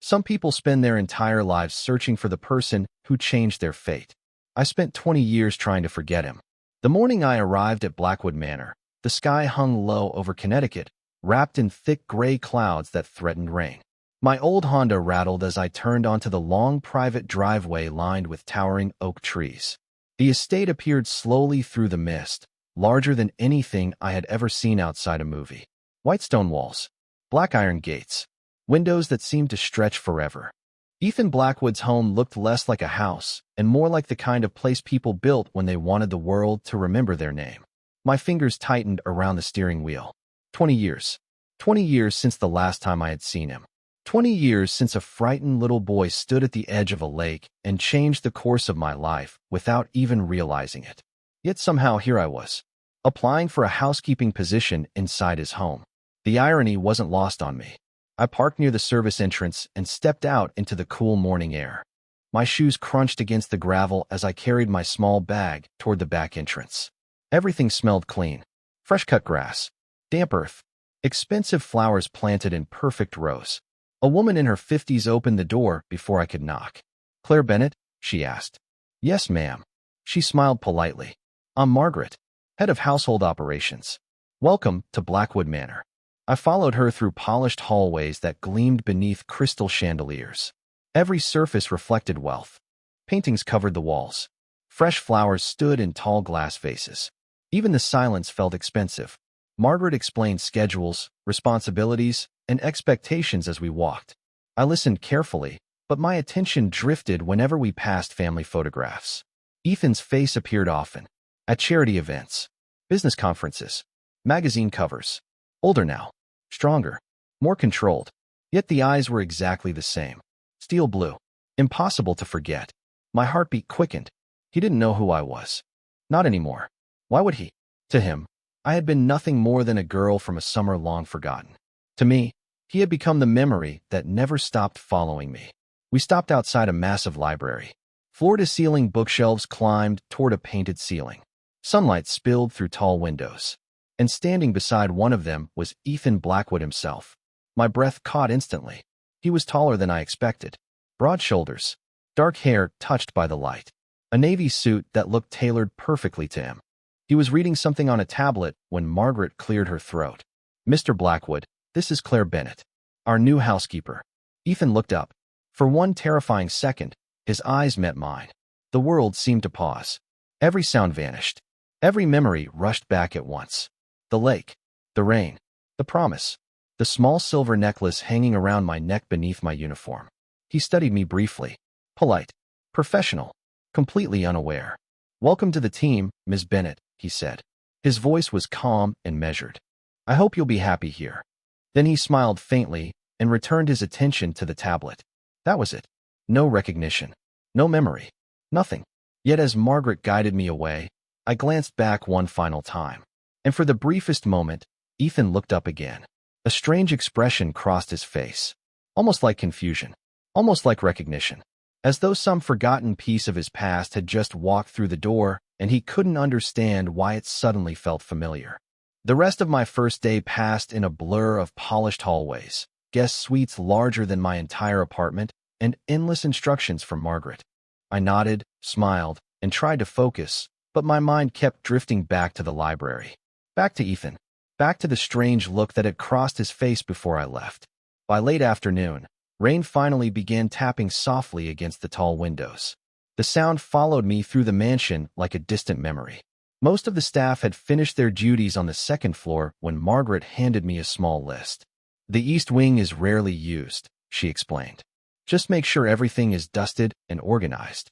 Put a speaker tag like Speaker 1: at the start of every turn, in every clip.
Speaker 1: Some people spend their entire lives searching for the person who changed their fate. I spent 20 years trying to forget him. The morning I arrived at Blackwood Manor, the sky hung low over Connecticut, wrapped in thick gray clouds that threatened rain. My old Honda rattled as I turned onto the long private driveway lined with towering oak trees. The estate appeared slowly through the mist, larger than anything I had ever seen outside a movie. White stone walls, black iron gates, windows that seemed to stretch forever. Ethan Blackwood's home looked less like a house and more like the kind of place people built when they wanted the world to remember their name. My fingers tightened around the steering wheel. 20 years. 20 years since the last time I had seen him. 20 years since a frightened little boy stood at the edge of a lake and changed the course of my life without even realizing it. Yet somehow here I was, applying for a housekeeping position inside his home. The irony wasn't lost on me. I parked near the service entrance and stepped out into the cool morning air. My shoes crunched against the gravel as I carried my small bag toward the back entrance. Everything smelled clean. Fresh-cut grass, damp earth, expensive flowers planted in perfect rows. A woman in her 50s opened the door before I could knock. "Claire Bennett?" she asked. "Yes, ma'am." She smiled politely. "I'm Margaret, head of household operations. Welcome to Blackwood Manor." I followed her through polished hallways that gleamed beneath crystal chandeliers. Every surface reflected wealth. Paintings covered the walls. Fresh flowers stood in tall glass vases. Even the silence felt expensive. Margaret explained schedules, responsibilities, and expectations as we walked. I listened carefully, but my attention drifted whenever we passed family photographs. Ethan's face appeared often, at charity events, business conferences, magazine covers. Older now, stronger, more controlled. Yet the eyes were exactly the same. Steel blue. Impossible to forget. My heartbeat quickened. He didn't know who I was. Not anymore. Why would he? To him, I had been nothing more than a girl from a summer long forgotten. To me, he had become the memory that never stopped following me. We stopped outside a massive library. Floor-to-ceiling bookshelves climbed toward a painted ceiling. Sunlight spilled through tall windows. And standing beside one of them was Ethan Blackwood himself. My breath caught instantly. He was taller than I expected. Broad shoulders, dark hair touched by the light. A navy suit that looked tailored perfectly to him. He was reading something on a tablet when Margaret cleared her throat. "Mr. Blackwood, this is Claire Bennett, our new housekeeper." Ethan looked up. For one terrifying second, his eyes met mine. The world seemed to pause. Every sound vanished. Every memory rushed back at once. The lake, the rain, the promise, the small silver necklace hanging around my neck beneath my uniform. He studied me briefly. Polite, professional, completely unaware. "Welcome to the team, Ms. Bennett," he said. His voice was calm and measured. "I hope you'll be happy here." Then he smiled faintly and returned his attention to the tablet. That was it. No recognition. No memory. Nothing. Yet as Margaret guided me away, I glanced back one final time. And for the briefest moment, Ethan looked up again. A strange expression crossed his face. Almost like confusion. Almost like recognition. As though some forgotten piece of his past had just walked through the door and he couldn't understand why it suddenly felt familiar. The rest of my first day passed in a blur of polished hallways, guest suites larger than my entire apartment, and endless instructions from Margaret. I nodded, smiled, and tried to focus, but my mind kept drifting back to the library. Back to Ethan. Back to the strange look that had crossed his face before I left. By late afternoon, rain finally began tapping softly against the tall windows. The sound followed me through the mansion like a distant memory. Most of the staff had finished their duties on the second floor when Margaret handed me a small list. "The East Wing is rarely used," she explained. "Just make sure everything is dusted and organized."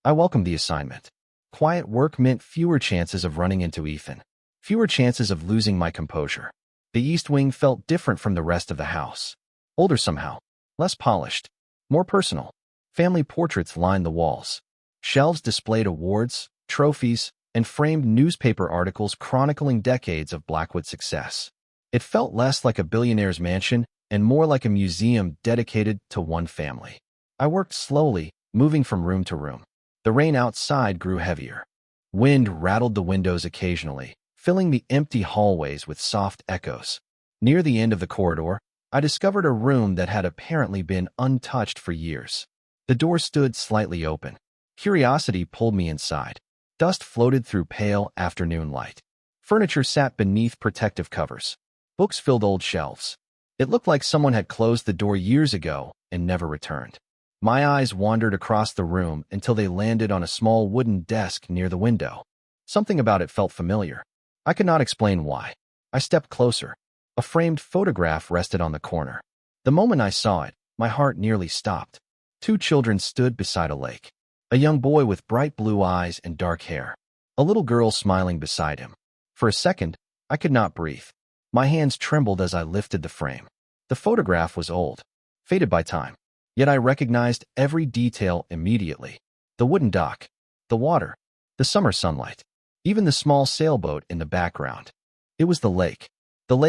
Speaker 1: I welcomed the assignment. Quiet work meant fewer chances of running into Ethan. Fewer chances of losing my composure. The East Wing felt different from the rest of the house. Older somehow. Less polished. More personal. Family portraits lined the walls. Shelves displayed awards, trophies, and framed newspaper articles chronicling decades of Blackwood success. It felt less like a billionaire's mansion and more like a museum dedicated to one family. I worked slowly, moving from room to room. The rain outside grew heavier. Wind rattled the windows occasionally, filling the empty hallways with soft echoes. Near the end of the corridor, I discovered a room that had apparently been untouched for years. The door stood slightly open. Curiosity pulled me inside. Dust floated through pale afternoon light. Furniture sat beneath protective covers. Books filled old shelves. It looked like someone had closed the door years ago and never returned. My eyes wandered across the room until they landed on a small wooden desk near the window. Something about it felt familiar. I could not explain why. I stepped closer. A framed photograph rested on the corner. The moment I saw it, my heart nearly stopped. Two children stood beside a lake. A young boy with bright blue eyes and dark hair. A little girl smiling beside him. For a second, I could not breathe. My hands trembled as I lifted the frame. The photograph was old, faded by time. Yet I recognized every detail immediately. The wooden dock, the water, the summer sunlight, even the small sailboat in the background. It was the lake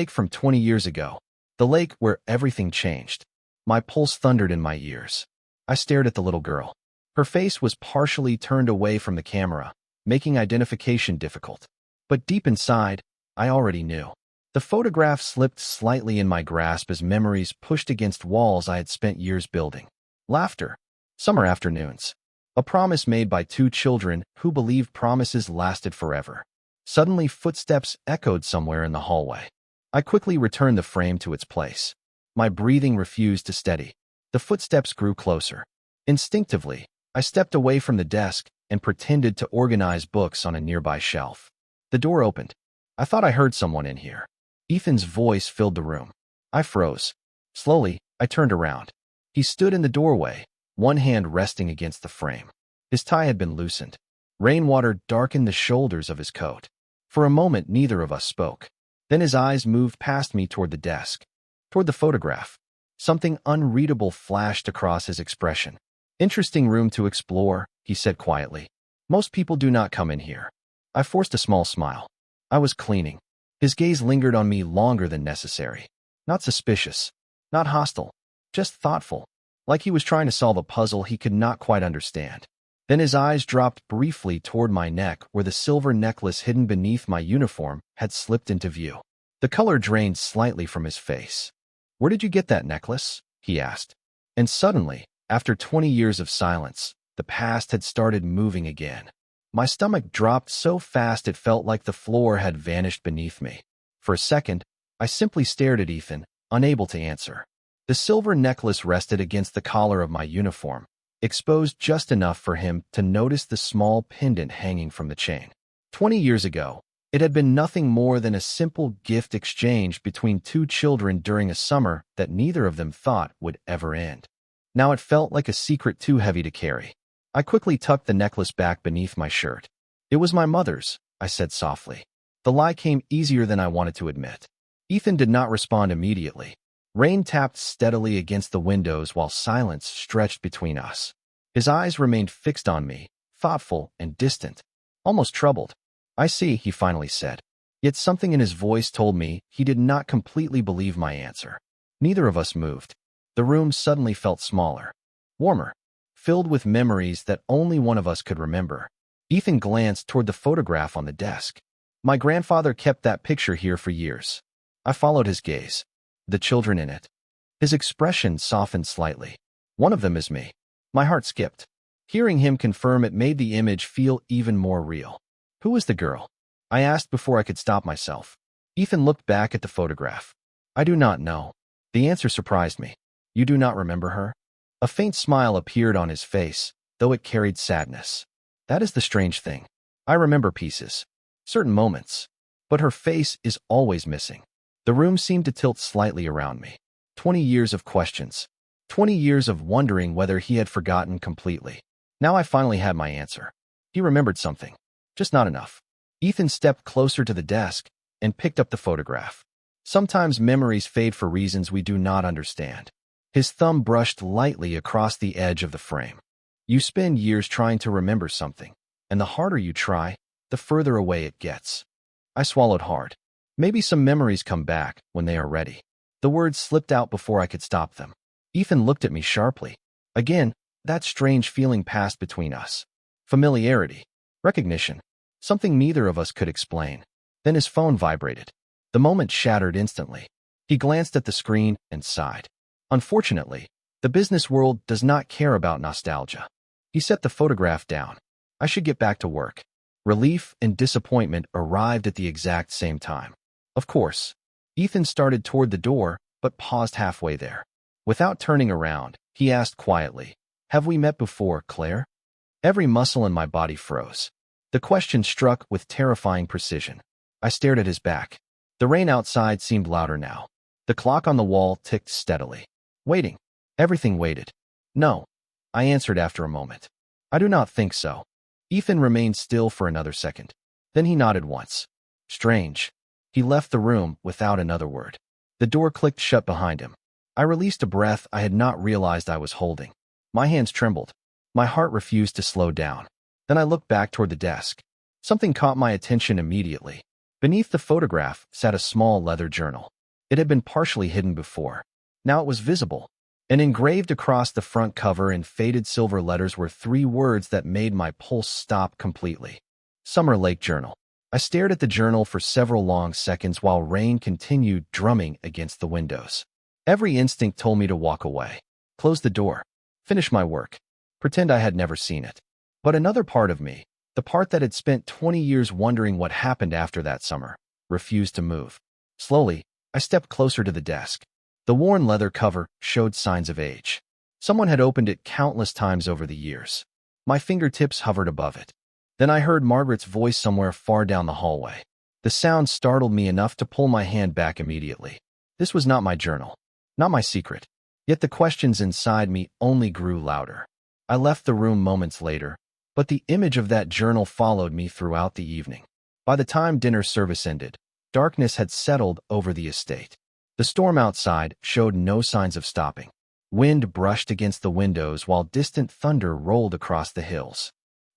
Speaker 1: from 20 years ago, the lake where everything changed. My pulse thundered in my ears. I stared at the little girl. Her face was partially turned away from the camera, making identification difficult. But deep inside, I already knew. The photograph slipped slightly in my grasp as memories pushed against walls I had spent years building. Laughter, summer afternoons, a promise made by two children who believed promises lasted forever. Suddenly, footsteps echoed somewhere in the hallway. I quickly returned the frame to its place. My breathing refused to steady. The footsteps grew closer. Instinctively, I stepped away from the desk and pretended to organize books on a nearby shelf. The door opened. I thought I heard someone in here. Ethan's voice filled the room. I froze. Slowly, I turned around. He stood in the doorway, one hand resting against the frame. His tie had been loosened. Rainwater darkened the shoulders of his coat. For a moment, neither of us spoke. Then his eyes moved past me toward the desk, toward the photograph. Something unreadable flashed across his expression. "Interesting room to explore," he said quietly. "Most people do not come in here." I forced a small smile. I was cleaning. His gaze lingered on me longer than necessary. Not suspicious, not hostile, just thoughtful, like he was trying to solve a puzzle he could not quite understand. Then his eyes dropped briefly toward my neck where the silver necklace hidden beneath my uniform had slipped into view. The color drained slightly from his face. "Where did you get that necklace?" he asked. And suddenly, after 20 years of silence, the past had started moving again. My stomach dropped so fast it felt like the floor had vanished beneath me. For a second, I simply stared at Ethan, unable to answer. The silver necklace rested against the collar of my uniform, exposed just enough for him to notice the small pendant hanging from the chain. 20 years ago, it had been nothing more than a simple gift exchange between two children during a summer that neither of them thought would ever end. Now it felt like a secret too heavy to carry. I quickly tucked the necklace back beneath my shirt. "It was my mother's," I said softly. The lie came easier than I wanted to admit. Ethan did not respond immediately. Rain tapped steadily against the windows while silence stretched between us. His eyes remained fixed on me, thoughtful and distant, almost troubled. "I see," he finally said. Yet something in his voice told me he did not completely believe my answer. Neither of us moved. The room suddenly felt smaller, warmer, filled with memories that only one of us could remember. Ethan glanced toward the photograph on the desk. "My grandfather kept that picture here for years." I followed his gaze. "The children in it." His expression softened slightly. "One of them is me." My heart skipped. Hearing him confirm it made the image feel even more real. "Who is the girl?" I asked before I could stop myself. Ethan looked back at the photograph. "I do not know." The answer surprised me. "You do not remember her?" A faint smile appeared on his face, though it carried sadness. "That is the strange thing. I remember pieces, certain moments, but her face is always missing." The room seemed to tilt slightly around me. 20 years of questions. 20 years of wondering whether he had forgotten completely. Now I finally had my answer. He remembered something, just not enough. Ethan stepped closer to the desk and picked up the photograph. Sometimes memories fade for reasons we do not understand. His thumb brushed lightly across the edge of the frame. You spend years trying to remember something, and the harder you try, the further away it gets. I swallowed hard. Maybe some memories come back when they are ready. The words slipped out before I could stop them. Ethan looked at me sharply. Again, that strange feeling passed between us. Familiarity. Recognition. Something neither of us could explain. Then his phone vibrated. The moment shattered instantly. He glanced at the screen and sighed. Unfortunately, the business world does not care about nostalgia. He set the photograph down. I should get back to work. Relief and disappointment arrived at the exact same time. Of course, Ethan started toward the door, but paused halfway there. Without turning around, he asked quietly, "Have we met before, Claire?" Every muscle in my body froze. The question struck with terrifying precision. I stared at his back. The rain outside seemed louder now. The clock on the wall ticked steadily. Waiting. Everything waited. "No," I answered after a moment. "I do not think so." Ethan remained still for another second. Then he nodded once. Strange. He left the room without another word. The door clicked shut behind him. I released a breath I had not realized I was holding. My hands trembled. My heart refused to slow down. Then I looked back toward the desk. Something caught my attention immediately. Beneath the photograph sat a small leather journal. It had been partially hidden before. Now it was visible. And engraved across the front cover in faded silver letters were 3 words that made my pulse stop completely. Summer Lake Journal. I stared at the journal for several long seconds while rain continued drumming against the windows. Every instinct told me to walk away. Close the door. Finish my work. Pretend I had never seen it. But another part of me, the part that had spent 20 years wondering what happened after that summer, refused to move. Slowly, I stepped closer to the desk. The worn leather cover showed signs of age. Someone had opened it countless times over the years. My fingertips hovered above it. Then I heard Margaret's voice somewhere far down the hallway. The sound startled me enough to pull my hand back immediately. This was not my journal, not my secret. Yet the questions inside me only grew louder. I left the room moments later, but the image of that journal followed me throughout the evening. By the time dinner service ended, darkness had settled over the estate. The storm outside showed no signs of stopping. Wind brushed against the windows while distant thunder rolled across the hills.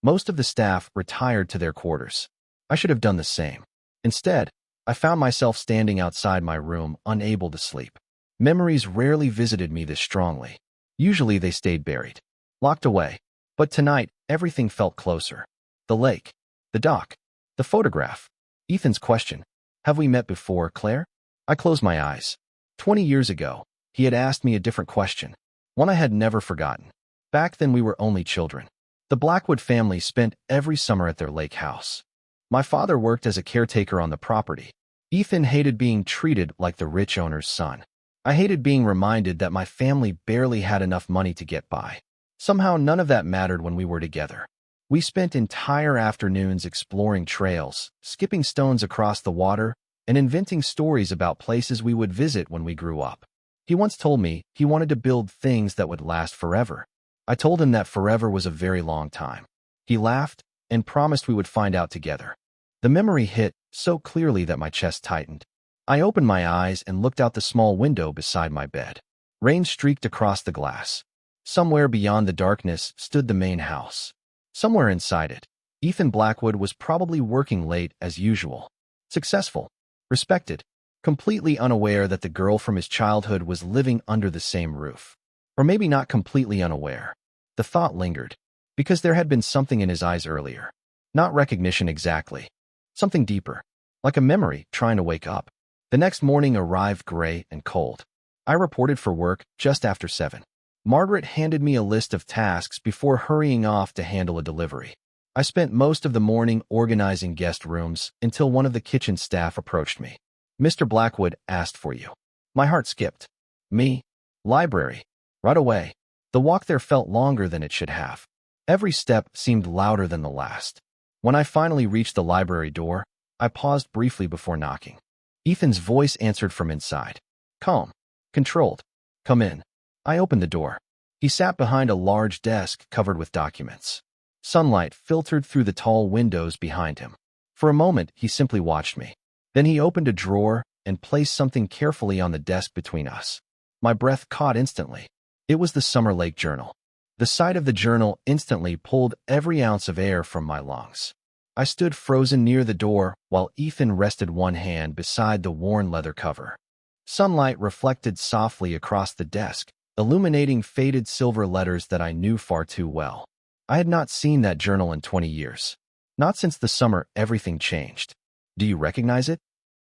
Speaker 1: Most of the staff retired to their quarters. I should have done the same. Instead, I found myself standing outside my room, unable to sleep. Memories rarely visited me this strongly. Usually they stayed buried, locked away. But tonight, everything felt closer. The lake, the dock, the photograph. Ethan's question, "Have we met before, Claire?" I closed my eyes. 20 years ago, he had asked me a different question, one I had never forgotten. Back then we were only children. The Blackwood family spent every summer at their lake house. My father worked as a caretaker on the property. Ethan hated being treated like the rich owner's son. I hated being reminded that my family barely had enough money to get by. Somehow none of that mattered when we were together. We spent entire afternoons exploring trails, skipping stones across the water, and inventing stories about places we would visit when we grew up. He once told me he wanted to build things that would last forever. I told him that forever was a very long time. He laughed and promised we would find out together. The memory hit so clearly that my chest tightened. I opened my eyes and looked out the small window beside my bed. Rain streaked across the glass. Somewhere beyond the darkness stood the main house. Somewhere inside it, Ethan Blackwood was probably working late as usual. Successful, respected, completely unaware that the girl from his childhood was living under the same roof. Or maybe not completely unaware. The thought lingered, because there had been something in his eyes earlier. Not recognition exactly. Something deeper, like a memory trying to wake up. The next morning arrived gray and cold. I reported for work just after 7. Margaret handed me a list of tasks before hurrying off to handle a delivery. I spent most of the morning organizing guest rooms until one of the kitchen staff approached me. "Mr. Blackwood asked for you." My heart skipped. Me? Library? Right away. The walk there felt longer than it should have. Every step seemed louder than the last. When I finally reached the library door, I paused briefly before knocking. Ethan's voice answered from inside. Calm. Controlled. "Come in." I opened the door. He sat behind a large desk covered with documents. Sunlight filtered through the tall windows behind him. For a moment, he simply watched me. Then he opened a drawer and placed something carefully on the desk between us. My breath caught instantly. It was the Summer Lake Journal. The sight of the journal instantly pulled every ounce of air from my lungs. I stood frozen near the door while Ethan rested one hand beside the worn leather cover. Sunlight reflected softly across the desk, illuminating faded silver letters that I knew far too well. I had not seen that journal in 20 years. Not since the summer everything changed. "Do you recognize it?"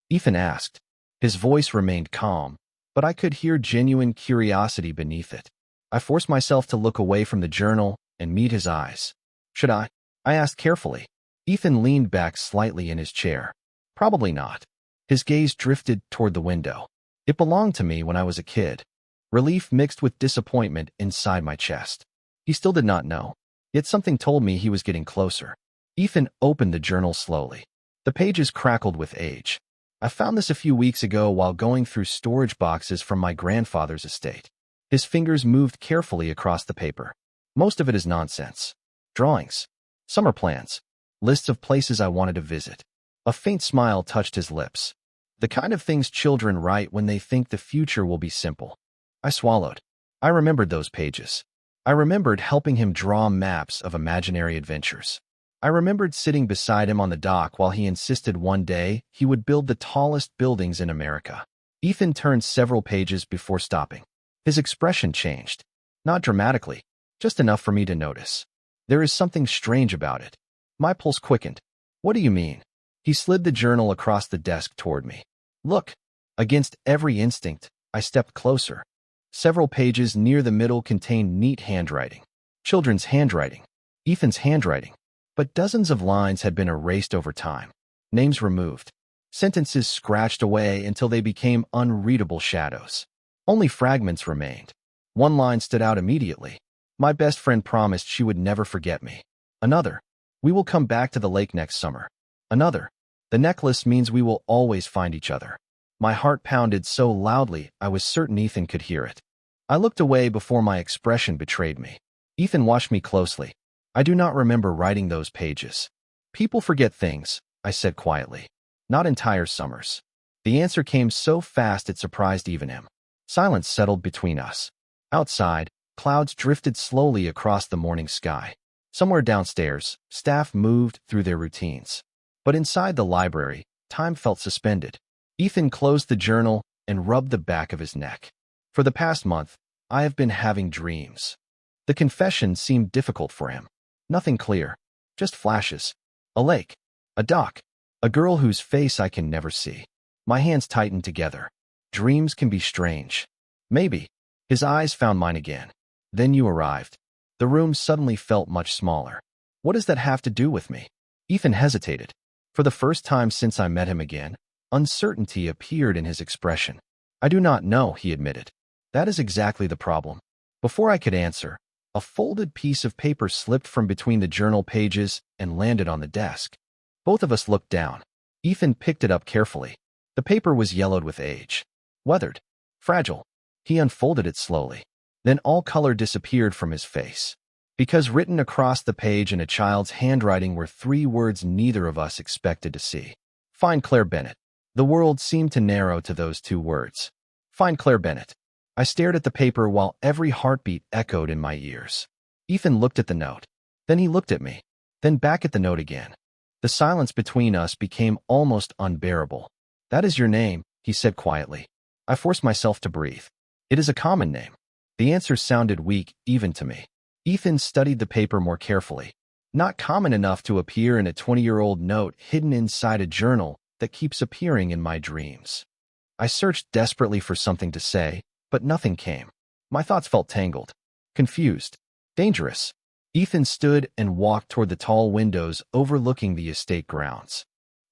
Speaker 1: Ethan asked. His voice remained calm, but I could hear genuine curiosity beneath it. I forced myself to look away from the journal and meet his eyes. Should I? I asked carefully. Ethan leaned back slightly in his chair. Probably not. His gaze drifted toward the window. It belonged to me when I was a kid. Relief mixed with disappointment inside my chest. He still did not know, yet something told me he was getting closer. Ethan opened the journal slowly. The pages crackled with age. I found this a few weeks ago while going through storage boxes from my grandfather's estate. His fingers moved carefully across the paper. Most of it is nonsense. Drawings. Summer plans. Lists of places I wanted to visit. A faint smile touched his lips. The kind of things children write when they think the future will be simple. I swallowed. I remembered those pages. I remembered helping him draw maps of imaginary adventures. I remembered sitting beside him on the dock while he insisted one day he would build the tallest buildings in America. Ethan turned several pages before stopping. His expression changed. Not dramatically, just enough for me to notice. There is something strange about it. My pulse quickened. What do you mean? He slid the journal across the desk toward me. Look. Against every instinct, I stepped closer. Several pages near the middle contained neat handwriting. Children's handwriting. Ethan's handwriting. But dozens of lines had been erased over time. Names removed. Sentences scratched away until they became unreadable shadows. Only fragments remained. One line stood out immediately. My best friend promised she would never forget me. Another. We will come back to the lake next summer. Another. The necklace means we will always find each other. My heart pounded so loudly I was certain Ethan could hear it. I looked away before my expression betrayed me. Ethan watched me closely. I do not remember writing those pages. People forget things, I said quietly. Not entire summers. The answer came so fast it surprised even him. Silence settled between us. Outside, clouds drifted slowly across the morning sky. Somewhere downstairs, staff moved through their routines. But inside the library, time felt suspended. Ethan closed the journal and rubbed the back of his neck. For the past month, I have been having dreams. The confession seemed difficult for him. Nothing clear, just flashes. A lake, a dock, a girl whose face I can never see. My hands tightened together. Dreams can be strange. Maybe. His eyes found mine again. Then you arrived. The room suddenly felt much smaller. What does that have to do with me? Ethan hesitated. For the first time since I met him again, uncertainty appeared in his expression. I do not know, he admitted. That is exactly the problem. Before I could answer, a folded piece of paper slipped from between the journal pages and landed on the desk. Both of us looked down. Ethan picked it up carefully. The paper was yellowed with age. Weathered. Fragile. He unfolded it slowly. Then all color disappeared from his face. Because written across the page in a child's handwriting were 3 words neither of us expected to see. Find Claire Bennett. The world seemed to narrow to those 2 words. Find Claire Bennett. I stared at the paper while every heartbeat echoed in my ears. Ethan looked at the note. Then he looked at me. Then back at the note again. The silence between us became almost unbearable. That is your name, he said quietly. I forced myself to breathe. It is a common name. The answer sounded weak, even to me. Ethan studied the paper more carefully. Not common enough to appear in a 20-year-old note hidden inside a journal that keeps appearing in my dreams. I searched desperately for something to say, but nothing came. My thoughts felt tangled, confused, dangerous. Ethan stood and walked toward the tall windows overlooking the estate grounds.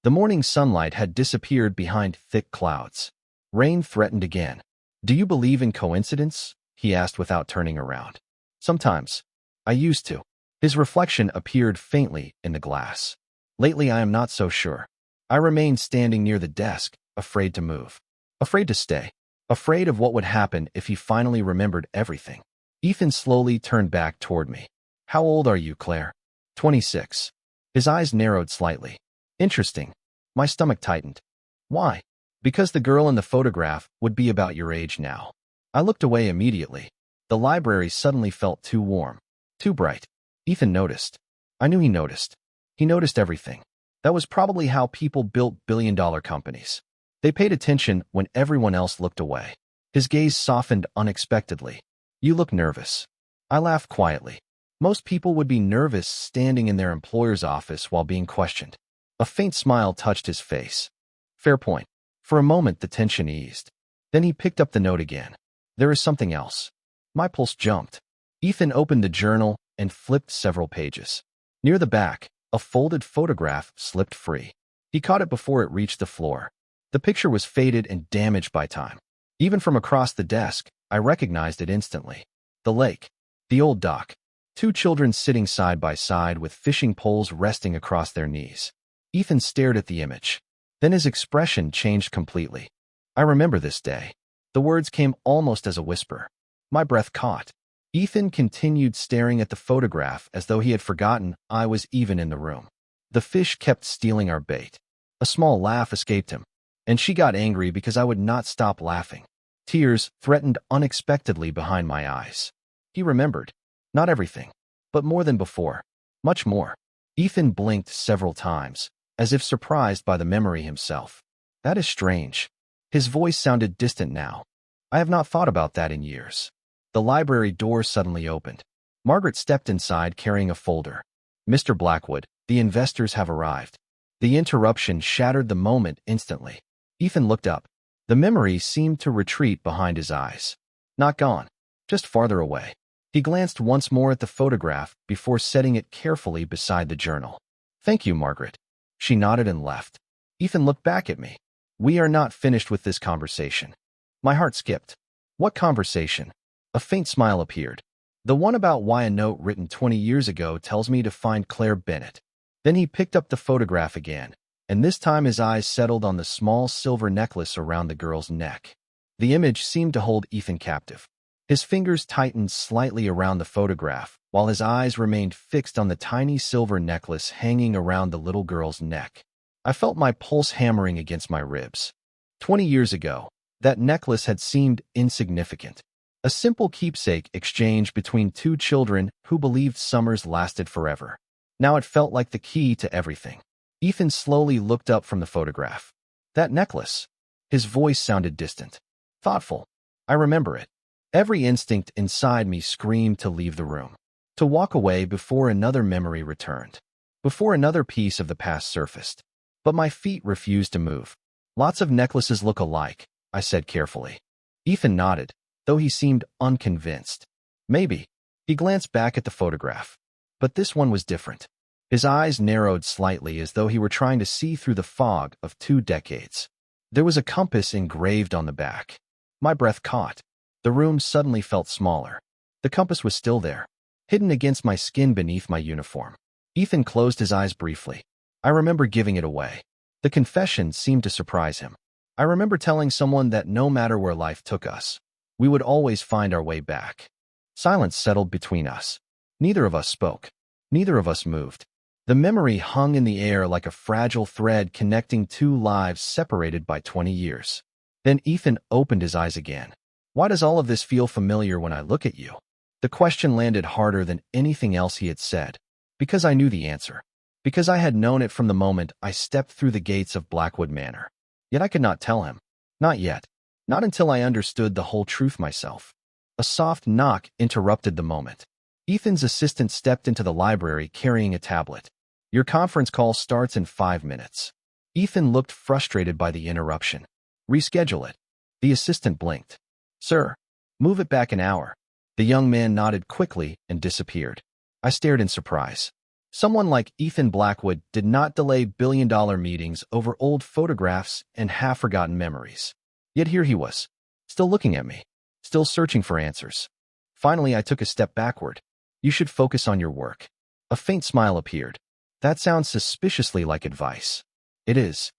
Speaker 1: The morning sunlight had disappeared behind thick clouds. Rain threatened again. Do you believe in coincidence? He asked without turning around. Sometimes. I used to. His reflection appeared faintly in the glass. Lately I am not so sure. I remained standing near the desk, afraid to move. Afraid to stay. Afraid of what would happen if he finally remembered everything. Ethan slowly turned back toward me. How old are you, Claire? 26. His eyes narrowed slightly. Interesting. My stomach tightened. Why? Because the girl in the photograph would be about your age now. I looked away immediately. The library suddenly felt too warm, too bright. Ethan noticed. I knew he noticed. He noticed everything. That was probably how people built billion-dollar companies. They paid attention when everyone else looked away. His gaze softened unexpectedly. You look nervous. I laughed quietly. Most people would be nervous standing in their employer's office while being questioned. A faint smile touched his face. Fair point. For a moment, the tension eased. Then he picked up the note again. There is something else. My pulse jumped. Ethan opened the journal and flipped several pages. Near the back, a folded photograph slipped free. He caught it before it reached the floor. The picture was faded and damaged by time. Even from across the desk, I recognized it instantly. The lake. The old dock. 2 children sitting side by side with fishing poles resting across their knees. Ethan stared at the image. Then his expression changed completely. I remember this day. The words came almost as a whisper. My breath caught. Ethan continued staring at the photograph as though he had forgotten I was even in the room. The fish kept stealing our bait. A small laugh escaped him, and she got angry because I would not stop laughing. Tears threatened unexpectedly behind my eyes. He remembered. Not everything, but more than before. Much more. Ethan blinked several times, as if surprised by the memory himself. That is strange. His voice sounded distant now. I have not thought about that in years. The library door suddenly opened. Margaret stepped inside carrying a folder. Mr. Blackwood, the investors have arrived. The interruption shattered the moment instantly. Ethan looked up. The memory seemed to retreat behind his eyes. Not gone, just farther away. He glanced once more at the photograph before setting it carefully beside the journal. Thank you, Margaret. She nodded and left. Ethan looked back at me. We are not finished with this conversation. My heart skipped. What conversation? A faint smile appeared. The one about why a note written 20 years ago tells me to find Claire Bennett. Then he picked up the photograph again, and this time his eyes settled on the small silver necklace around the girl's neck. The image seemed to hold Ethan captive. His fingers tightened slightly around the photograph, while his eyes remained fixed on the tiny silver necklace hanging around the little girl's neck. I felt my pulse hammering against my ribs. 20 years ago, that necklace had seemed insignificant. A simple keepsake exchange between 2 children who believed summers lasted forever. Now it felt like the key to everything. Ethan slowly looked up from the photograph. That necklace. His voice sounded distant. Thoughtful. I remember it. Every instinct inside me screamed to leave the room. To walk away before another memory returned. Before another piece of the past surfaced. But my feet refused to move. Lots of necklaces look alike, I said carefully. Ethan nodded, though he seemed unconvinced. Maybe. He glanced back at the photograph. But this one was different. His eyes narrowed slightly as though he were trying to see through the fog of 2 decades. There was a compass engraved on the back. My breath caught. The room suddenly felt smaller. The compass was still there, hidden against my skin beneath my uniform. Ethan closed his eyes briefly. I remember giving it away. The confession seemed to surprise him. I remember telling someone that no matter where life took us, we would always find our way back. Silence settled between us. Neither of us spoke. Neither of us moved. The memory hung in the air like a fragile thread connecting 2 lives separated by 20 years. Then Ethan opened his eyes again. Why does all of this feel familiar when I look at you? The question landed harder than anything else he had said. Because I knew the answer. Because I had known it from the moment I stepped through the gates of Blackwood Manor. Yet I could not tell him. Not yet. Not until I understood the whole truth myself. A soft knock interrupted the moment. Ethan's assistant stepped into the library carrying a tablet. Your conference call starts in 5 minutes. Ethan looked frustrated by the interruption. Reschedule it. The assistant blinked. Sir, move it back an hour. The young man nodded quickly and disappeared. I stared in surprise. Someone like Ethan Blackwood did not delay billion-dollar meetings over old photographs and half-forgotten memories. Yet here he was, still looking at me, still searching for answers. Finally, I took a step backward. You should focus on your work. A faint smile appeared. That sounds suspiciously like advice. It is.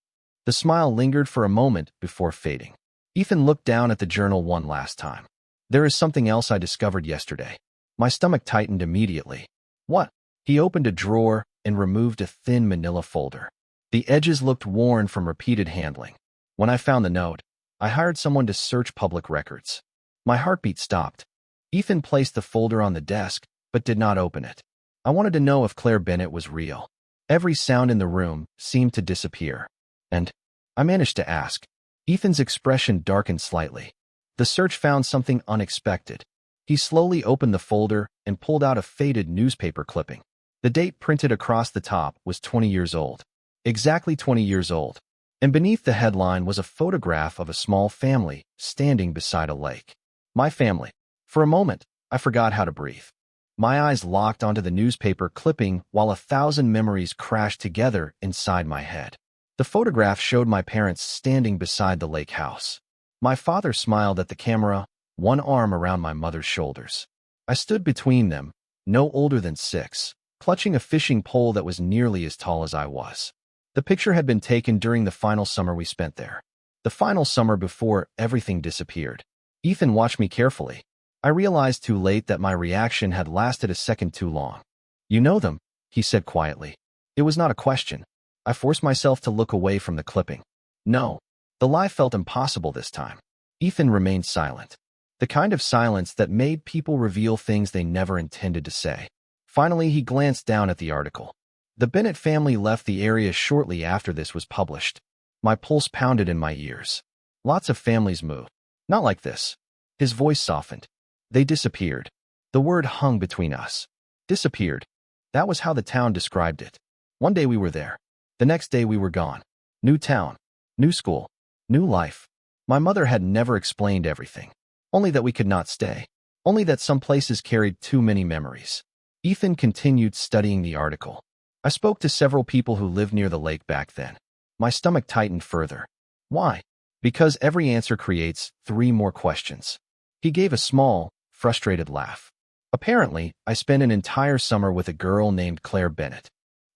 Speaker 1: The smile lingered for a moment before fading. Ethan looked down at the journal one last time. There is something else I discovered yesterday. My stomach tightened immediately. What? He opened a drawer and removed a thin manila folder. The edges looked worn from repeated handling. When I found the note, I hired someone to search public records. My heartbeat stopped. Ethan placed the folder on the desk, but did not open it. I wanted to know if Claire Bennett was real. Every sound in the room seemed to disappear. And I managed to ask. Ethan's expression darkened slightly. The search found something unexpected. He slowly opened the folder and pulled out a faded newspaper clipping. The date printed across the top was 20 years old. Exactly 20 years old. and beneath the headline was a photograph of a small family standing beside a lake. My family. For a moment, I forgot how to breathe. My eyes locked onto the newspaper clipping while 1,000 memories crashed together inside my head. The photograph showed my parents standing beside the lake house. My father smiled at the camera, one arm around my mother's shoulders. I stood between them, no older than 6, clutching a fishing pole that was nearly as tall as I was. The picture had been taken during the final summer we spent there. The final summer before everything disappeared. Ethan watched me carefully. I realized too late that my reaction had lasted a second too long. "You know them," he said quietly. It was not a question. I forced myself to look away from the clipping. No. The lie felt impossible this time. Ethan remained silent. The kind of silence that made people reveal things they never intended to say. Finally, he glanced down at the article. The Bennett family left the area shortly after this was published. My pulse pounded in my ears. Lots of families move. Not like this. His voice softened. They disappeared. The word hung between us. Disappeared. That was how the town described it. One day we were there. The next day we were gone. New town. New school. New life. My mother had never explained everything. Only that we could not stay. Only that some places carried too many memories. Ethan continued studying the article. I spoke to several people who lived near the lake back then. My stomach tightened further. Why? Because every answer creates 3 more questions. He gave a small, frustrated laugh. Apparently, I spent an entire summer with a girl named Claire Bennett.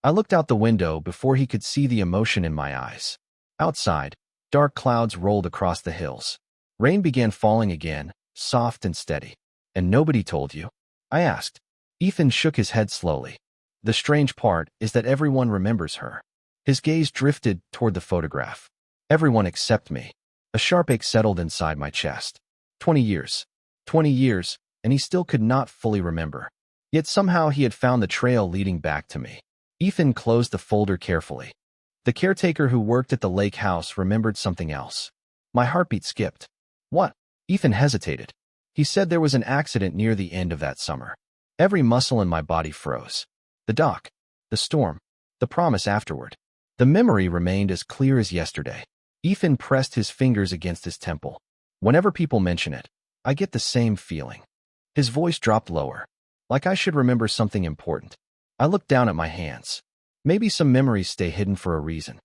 Speaker 1: I looked out the window before he could see the emotion in my eyes. Outside, dark clouds rolled across the hills. Rain began falling again, soft and steady. "And nobody told you?" I asked. Ethan shook his head slowly. "The strange part is that everyone remembers her." His gaze drifted toward the photograph. "Everyone except me." A sharp ache settled inside my chest. 20 years. 20 years, and he still could not fully remember. Yet somehow he had found the trail leading back to me. Ethan closed the folder carefully. The caretaker who worked at the lake house remembered something else. My heartbeat skipped. "What?" Ethan hesitated. He said there was an accident near the end of that summer. Every muscle in my body froze. The dock. The storm. The promise afterward. The memory remained as clear as yesterday. Ethan pressed his fingers against his temple. "Whenever people mention it, I get the same feeling." His voice dropped lower. "Like I should remember something important." I looked down at my hands. "Maybe some memories stay hidden for a reason."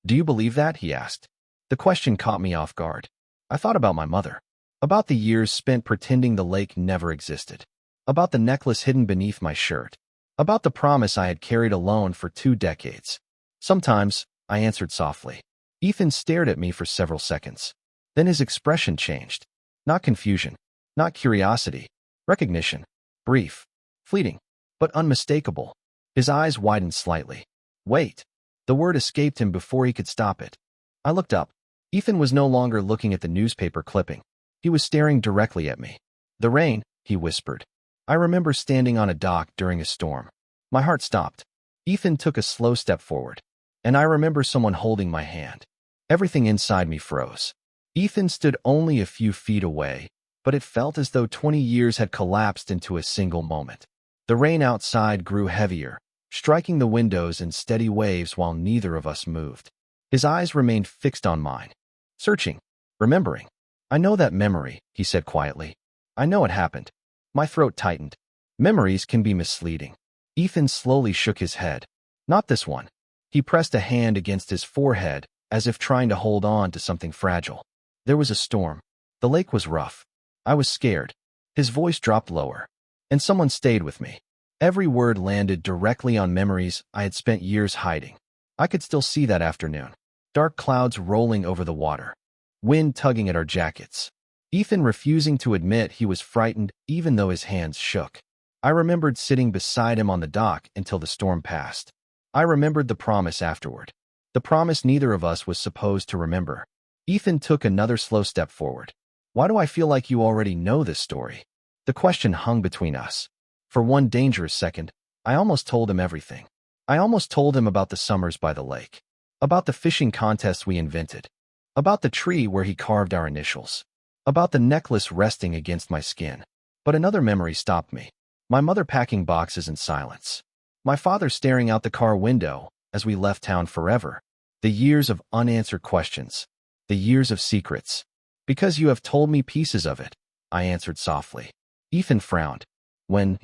Speaker 1: "Do you believe that?" he asked. The question caught me off guard. I thought about my mother. About the years spent pretending the lake never existed. About the necklace hidden beneath my shirt. About the promise I had carried alone for 2 decades. "Sometimes," I answered softly. Ethan stared at me for several seconds. Then his expression changed. Not confusion. Not curiosity. Recognition. Brief. Fleeting. But unmistakable. His eyes widened slightly. "Wait." The word escaped him before he could stop it. I looked up. Ethan was no longer looking at the newspaper clipping. He was staring directly at me. "The rain," he whispered. I remember standing on a dock during a storm. My heart stopped. Ethan took a slow step forward. And I remember someone holding my hand. Everything inside me froze. Ethan stood only a few feet away, but it felt as though 20 years had collapsed into a single moment. The rain outside grew heavier, striking the windows in steady waves while neither of us moved. His eyes remained fixed on mine. Searching. Remembering. "I know that memory," he said quietly. "I know it happened." My throat tightened. Memories can be misleading. Ethan slowly shook his head. "Not this one." He pressed a hand against his forehead, as if trying to hold on to something fragile. "There was a storm. The lake was rough. I was scared." His voice dropped lower. "And someone stayed with me." Every word landed directly on memories I had spent years hiding. I could still see that afternoon. Dark clouds rolling over the water. Wind tugging at our jackets. Ethan refusing to admit he was frightened even though his hands shook. I remembered sitting beside him on the dock until the storm passed. I remembered the promise afterward. The promise neither of us was supposed to remember. Ethan took another slow step forward. "Why do I feel like you already know this story?" The question hung between us. For one dangerous second, I almost told him everything. I almost told him about the summers by the lake. About the fishing contests we invented. About the tree where he carved our initials. About the necklace resting against my skin. But another memory stopped me. My mother packing boxes in silence. My father staring out the car window as we left town forever. The years of unanswered questions. The years of secrets. Because you have told me pieces of it, I answered softly. Ethan frowned. When?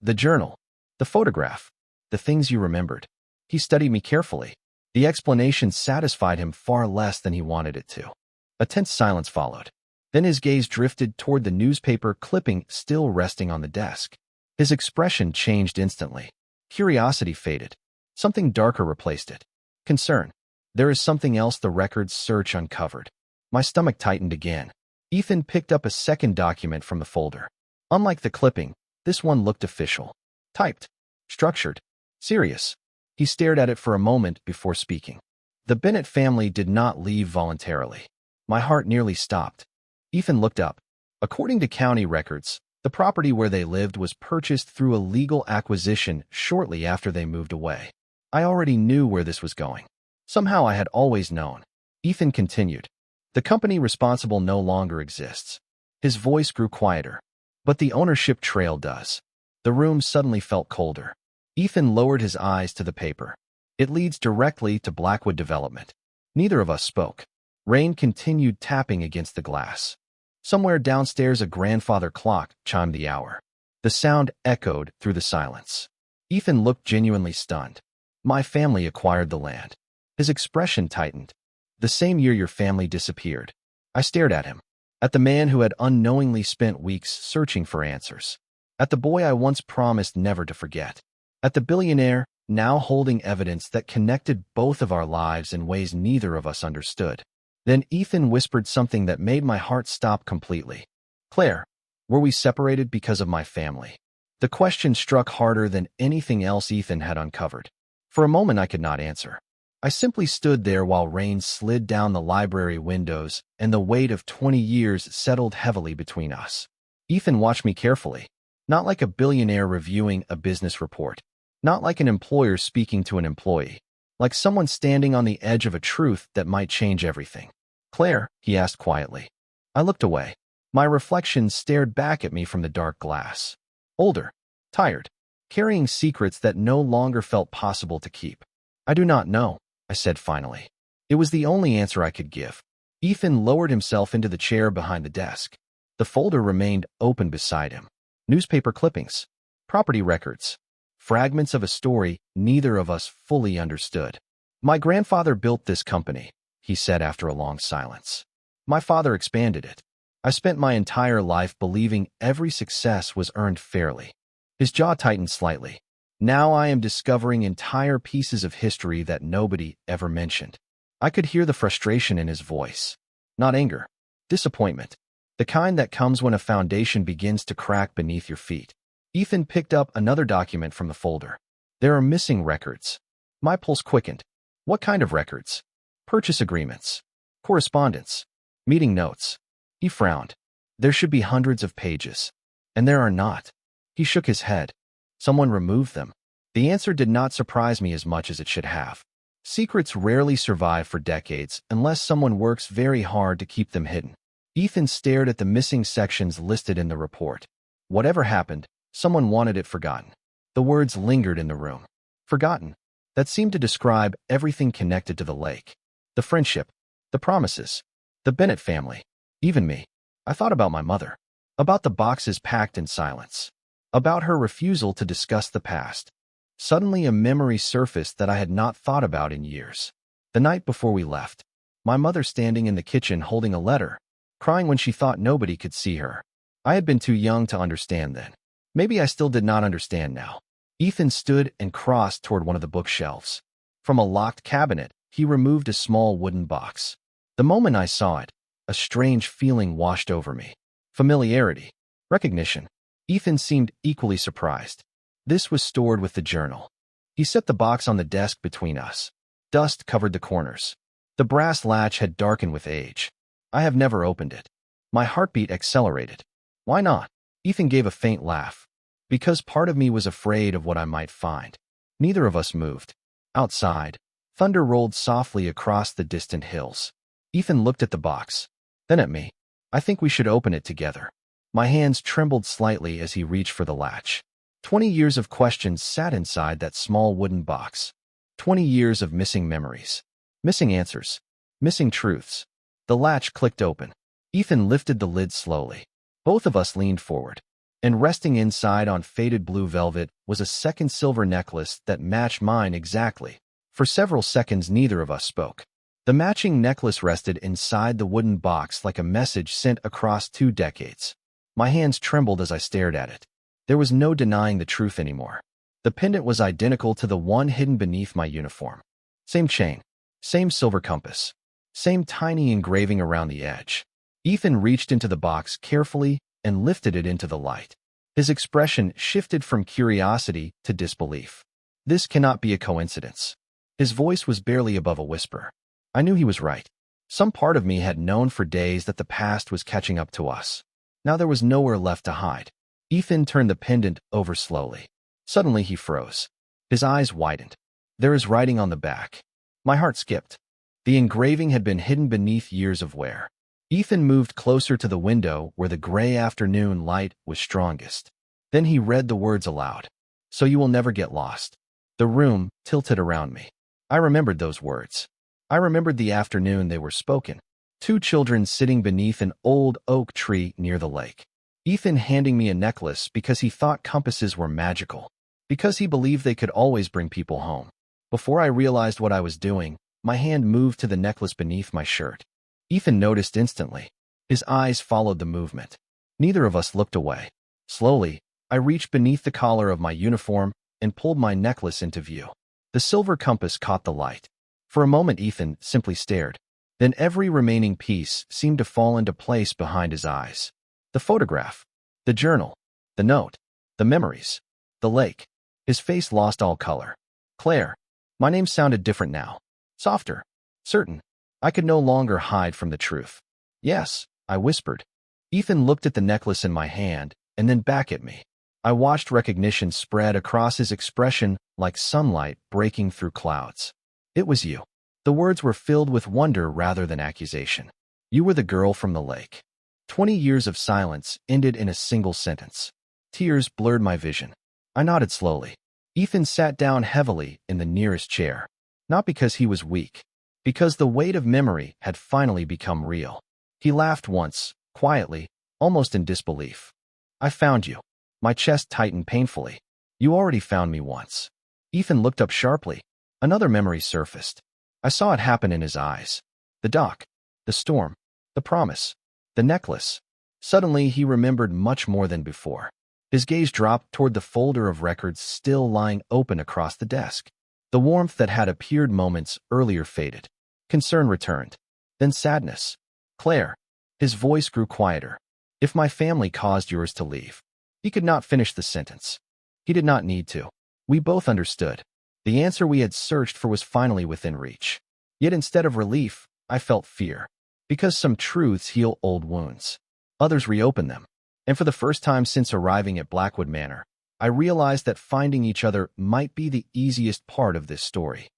Speaker 1: The journal. The photograph. The things you remembered. He studied me carefully. The explanation satisfied him far less than he wanted it to. A tense silence followed. Then his gaze drifted toward the newspaper clipping still resting on the desk. His expression changed instantly. Curiosity faded. Something darker replaced it. Concern. There is something else the records search uncovered. My stomach tightened again. Ethan picked up a second document from the folder. Unlike the clipping, this one looked official. Typed. Structured. Serious. He stared at it for a moment before speaking. The Bennett family did not leave voluntarily. My heart nearly stopped. Ethan looked up. According to county records, the property where they lived was purchased through a legal acquisition shortly after they moved away. I already knew where this was going. Somehow I had always known. Ethan continued. The company responsible no longer exists. His voice grew quieter. But the ownership trail does. The room suddenly felt colder. Ethan lowered his eyes to the paper. It leads directly to Blackwood Development. Neither of us spoke. Rain continued tapping against the glass. Somewhere downstairs a grandfather clock chimed the hour. The sound echoed through the silence. Ethan looked genuinely stunned. My family acquired the land. His expression tightened. The same year your family disappeared. I stared at him. At the man who had unknowingly spent weeks searching for answers. At the boy I once promised never to forget. At the billionaire, now holding evidence that connected both of our lives in ways neither of us understood. Then Ethan whispered something that made my heart stop completely. Claire, were we separated because of my family? The question struck harder than anything else Ethan had uncovered. For a moment I could not answer. I simply stood there while rain slid down the library windows and the weight of 20 years settled heavily between us. Ethan watched me carefully. Not like a billionaire reviewing a business report. Not like an employer speaking to an employee. Like someone standing on the edge of a truth that might change everything. Claire, he asked quietly. I looked away. My reflection stared back at me from the dark glass. Older. Tired. Carrying secrets that no longer felt possible to keep. I do not know, I said finally. It was the only answer I could give. Ethan lowered himself into the chair behind the desk. The folder remained open beside him. Newspaper clippings. Property records. Fragments of a story neither of us fully understood. My grandfather built this company, he said after a long silence. My father expanded it. I spent my entire life believing every success was earned fairly. His jaw tightened slightly. Now I am discovering entire pieces of history that nobody ever mentioned. I could hear the frustration in his voice. Not anger. Disappointment. The kind that comes when a foundation begins to crack beneath your feet. Ethan picked up another document from the folder. There are missing records. My pulse quickened. What kind of records? Purchase agreements. Correspondence. Meeting notes. He frowned. There should be hundreds of pages. And there are not. He shook his head. Someone removed them. The answer did not surprise me as much as it should have. Secrets rarely survive for decades unless someone works very hard to keep them hidden. Ethan stared at the missing sections listed in the report. Whatever happened, someone wanted it forgotten. The words lingered in the room. Forgotten. That seemed to describe everything connected to the lake. The friendship. The promises. The Bennett family. Even me. I thought about my mother. About the boxes packed in silence. About her refusal to discuss the past. Suddenly a memory surfaced that I had not thought about in years. The night before we left. My mother standing in the kitchen holding a letter. Crying when she thought nobody could see her. I had been too young to understand then. Maybe I still did not understand now. Ethan stood and crossed toward one of the bookshelves. From a locked cabinet, he removed a small wooden box. The moment I saw it, a strange feeling washed over me. Familiarity. Recognition. Ethan seemed equally surprised. This was stored with the journal. He set the box on the desk between us. Dust covered the corners. The brass latch had darkened with age. I have never opened it. My heartbeat accelerated. Why not? Ethan gave a faint laugh. Because part of me was afraid of what I might find. Neither of us moved. Outside, thunder rolled softly across the distant hills. Ethan looked at the box, then at me. I think we should open it together. My hands trembled slightly as he reached for the latch. 20 years of questions sat inside that small wooden box. 20 years of missing memories. Missing answers. Missing truths. The latch clicked open. Ethan lifted the lid slowly. Both of us leaned forward. And resting inside on faded blue velvet was a second silver necklace that matched mine exactly. For several seconds, neither of us spoke. The matching necklace rested inside the wooden box like a message sent across 2 decades. My hands trembled as I stared at it. There was no denying the truth anymore. The pendant was identical to the one hidden beneath my uniform. Same chain, same silver compass, same tiny engraving around the edge. Ethan reached into the box carefully and lifted it into the light. His expression shifted from curiosity to disbelief. This cannot be a coincidence. His voice was barely above a whisper. I knew he was right. Some part of me had known for days that the past was catching up to us. Now there was nowhere left to hide. Ethan turned the pendant over slowly. Suddenly he froze. His eyes widened. There is writing on the back. My heart skipped. The engraving had been hidden beneath years of wear. Ethan moved closer to the window where the gray afternoon light was strongest. Then he read the words aloud. So you will never get lost. The room tilted around me. I remembered those words. I remembered the afternoon they were spoken. 2 children sitting beneath an old oak tree near the lake. Ethan handing me a necklace because he thought compasses were magical. Because he believed they could always bring people home. Before I realized what I was doing, my hand moved to the necklace beneath my shirt. Ethan noticed instantly. His eyes followed the movement. Neither of us looked away. Slowly, I reached beneath the collar of my uniform and pulled my necklace into view. The silver compass caught the light. For a moment, Ethan simply stared. Then every remaining piece seemed to fall into place behind his eyes. The photograph, the journal, the note, the memories, the lake. His face lost all color. Claire. My name sounded different now. Softer. Certain. I could no longer hide from the truth. Yes, I whispered. Ethan looked at the necklace in my hand and then back at me. I watched recognition spread across his expression like sunlight breaking through clouds. It was you. The words were filled with wonder rather than accusation. You were the girl from the lake. 20 years of silence ended in a single sentence. Tears blurred my vision. I nodded slowly. Ethan sat down heavily in the nearest chair. Not because he was weak. Because the weight of memory had finally become real. He laughed once, quietly, almost in disbelief. I found you. My chest tightened painfully. You already found me once. Ethan looked up sharply. Another memory surfaced. I saw it happen in his eyes. The dock. The storm. The promise. The necklace. Suddenly, he remembered much more than before. His gaze dropped toward the folder of records still lying open across the desk. The warmth that had appeared moments earlier faded. Concern returned. Then sadness. Claire. His voice grew quieter. If my family caused yours to leave. He could not finish the sentence. He did not need to. We both understood. The answer we had searched for was finally within reach. Yet instead of relief, I felt fear. Because some truths heal old wounds. Others reopen them. And for the first time since arriving at Blackwood Manor, I realized that finding each other might be the easiest part of this story.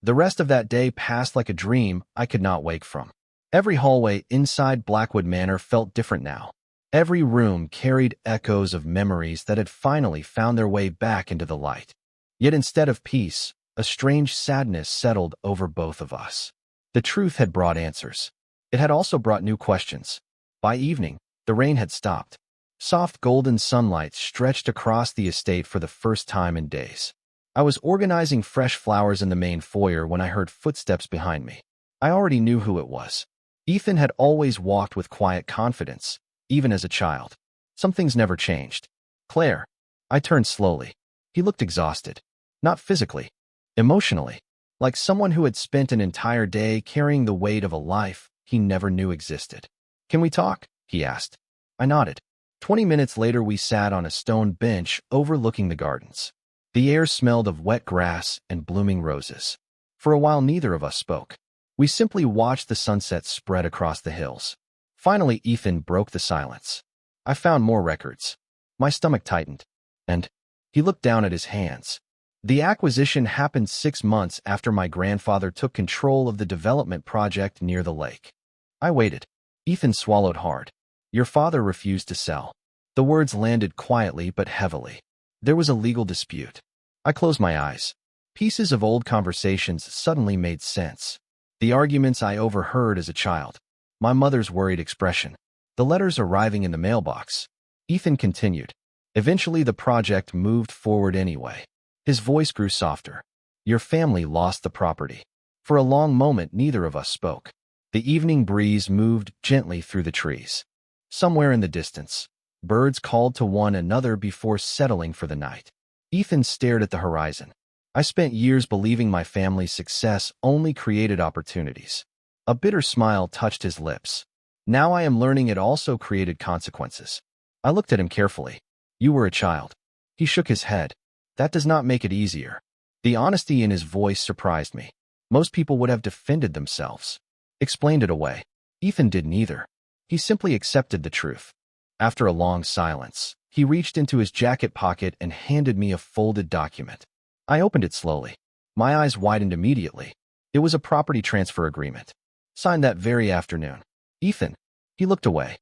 Speaker 1: The rest of that day passed like a dream I could not wake from. Every hallway inside Blackwood Manor felt different now. Every room carried echoes of memories that had finally found their way back into the light. Yet instead of peace, a strange sadness settled over both of us. The truth had brought answers. It had also brought new questions. By evening, the rain had stopped. Soft golden sunlight stretched across the estate for the first time in days. I was organizing fresh flowers in the main foyer when I heard footsteps behind me. I already knew who it was. Ethan had always walked with quiet confidence, even as a child. Some things never changed. Claire. I turned slowly. He looked exhausted. Not physically. Emotionally. Like someone who had spent an entire day carrying the weight of a life he never knew existed. Can we talk? He asked. I nodded. 20 minutes later, we sat on a stone bench overlooking the gardens. The air smelled of wet grass and blooming roses. For a while, neither of us spoke. We simply watched the sunset spread across the hills. Finally, Ethan broke the silence. I found more records. My stomach tightened. And he looked down at his hands. The acquisition happened 6 months after my grandfather took control of the development project near the lake. I waited. Ethan swallowed hard. Your father refused to sell. The words landed quietly but heavily. There was a legal dispute. I closed my eyes. Pieces of old conversations suddenly made sense. The arguments I overheard as a child. My mother's worried expression. The letters arriving in the mailbox. Ethan continued. Eventually, the project moved forward anyway. His voice grew softer. Your family lost the property. For a long moment, neither of us spoke. The evening breeze moved gently through the trees. Somewhere in the distance, birds called to one another before settling for the night. Ethan stared at the horizon. I spent years believing my family's success only created opportunities. A bitter smile touched his lips. Now I am learning it also created consequences. I looked at him carefully. You were a child. He shook his head. That does not make it easier. The honesty in his voice surprised me. Most people would have defended themselves, explained it away. Ethan did neither. He simply accepted the truth. After a long silence, he reached into his jacket pocket and handed me a folded document. I opened it slowly. My eyes widened immediately. It was a property transfer agreement, signed that very afternoon. Ethan. He looked away.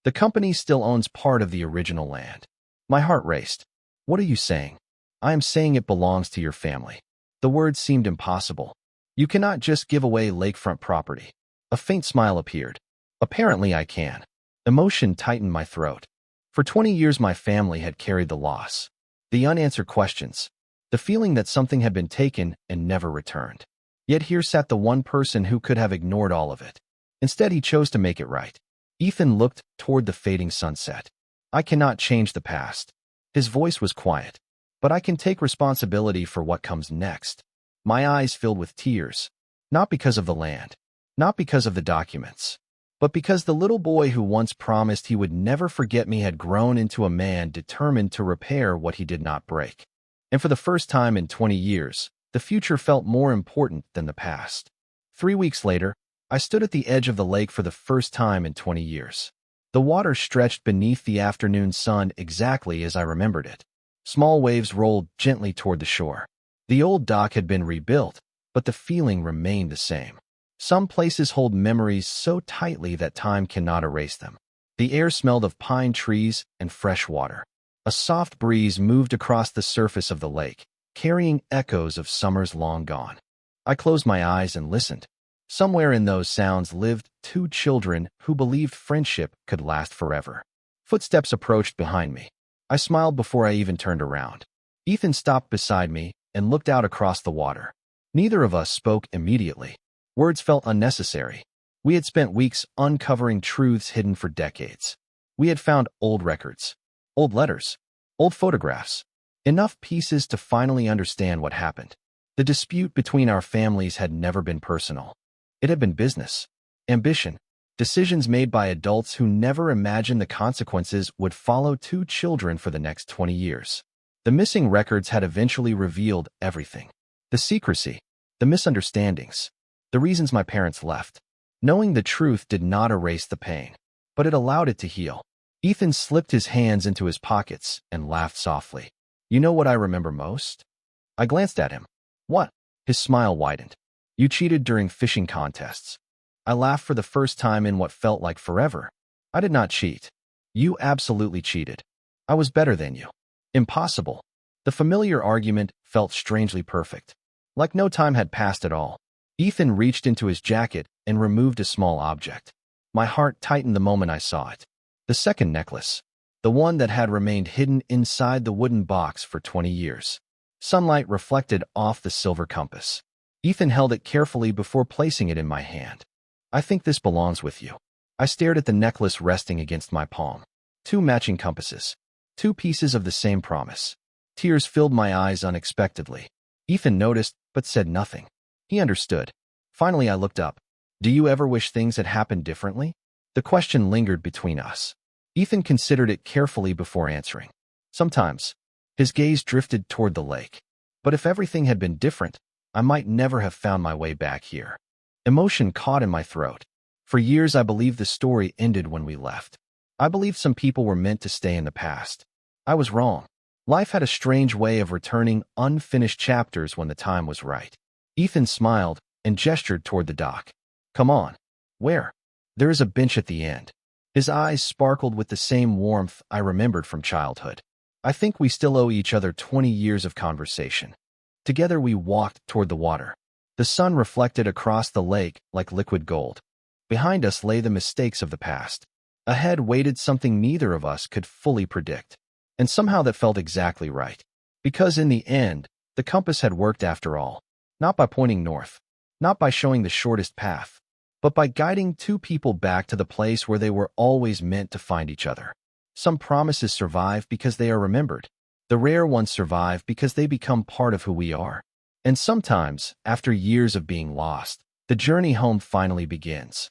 Speaker 1: The company still owns part of the original land. My heart raced. What are you saying? I am saying it belongs to your family. The words seemed impossible. You cannot just give away lakefront property. A faint smile appeared. Apparently I can. Emotion tightened my throat. For 20 years my family had carried the loss. The unanswered questions. The feeling that something had been taken and never returned. Yet here sat the one person who could have ignored all of it. Instead he chose to make it right. Ethan looked toward the fading sunset. I cannot change the past. His voice was quiet. But I can take responsibility for what comes next. My eyes filled with tears. Not because of the land. Not because of the documents. But because the little boy who once promised he would never forget me had grown into a man determined to repair what he did not break. And for the first time in 20 years, the future felt more important than the past. 3 weeks later, I stood at the edge of the lake for the first time in 20 years. The water stretched beneath the afternoon sun exactly as I remembered it. Small waves rolled gently toward the shore. The old dock had been rebuilt, but the feeling remained the same. Some places hold memories so tightly that time cannot erase them. The air smelled of pine trees and fresh water. A soft breeze moved across the surface of the lake, carrying echoes of summers long gone. I closed my eyes and listened. Somewhere in those sounds lived 2 children who believed friendship could last forever. Footsteps approached behind me. I smiled before I even turned around. Ethan stopped beside me and looked out across the water. Neither of us spoke immediately. Words felt unnecessary. We had spent weeks uncovering truths hidden for decades. We had found old records, old letters, old photographs, enough pieces to finally understand what happened. The dispute between our families had never been personal. It had been business, ambition, decisions made by adults who never imagined the consequences would follow 2 children for the next 20 years. The missing records had eventually revealed everything. The secrecy, the misunderstandings, the reasons my parents left. Knowing the truth did not erase the pain, but it allowed it to heal. Ethan slipped his hands into his pockets and laughed softly. You know what I remember most? I glanced at him. What? His smile widened. You cheated during fishing contests. I laughed for the first time in what felt like forever. I did not cheat. You absolutely cheated. I was better than you. Impossible. The familiar argument felt strangely perfect. Like no time had passed at all. Ethan reached into his jacket and removed a small object. My heart tightened the moment I saw it. The second necklace. The one that had remained hidden inside the wooden box for 20 years. Sunlight reflected off the silver compass. Ethan held it carefully before placing it in my hand. I think this belongs with you. I stared at the necklace resting against my palm. 2 matching compasses. 2 pieces of the same promise. Tears filled my eyes unexpectedly. Ethan noticed, but said nothing. He understood. Finally, I looked up. Do you ever wish things had happened differently? The question lingered between us. Ethan considered it carefully before answering. Sometimes. His gaze drifted toward the lake. But if everything had been different, I might never have found my way back here. Emotion caught in my throat. For years, I believed the story ended when we left. I believed some people were meant to stay in the past. I was wrong. Life had a strange way of returning unfinished chapters when the time was right. Ethan smiled and gestured toward the dock. Come on. Where? There is a bench at the end. His eyes sparkled with the same warmth I remembered from childhood. I think we still owe each other 20 years of conversation. Together we walked toward the water. The sun reflected across the lake like liquid gold. Behind us lay the mistakes of the past. Ahead waited something neither of us could fully predict. And somehow that felt exactly right. Because in the end, the compass had worked after all. Not by pointing north, not by showing the shortest path, but by guiding two people back to the place where they were always meant to find each other. Some promises survive because they are remembered. The rare ones survive because they become part of who we are. And sometimes, after years of being lost, the journey home finally begins.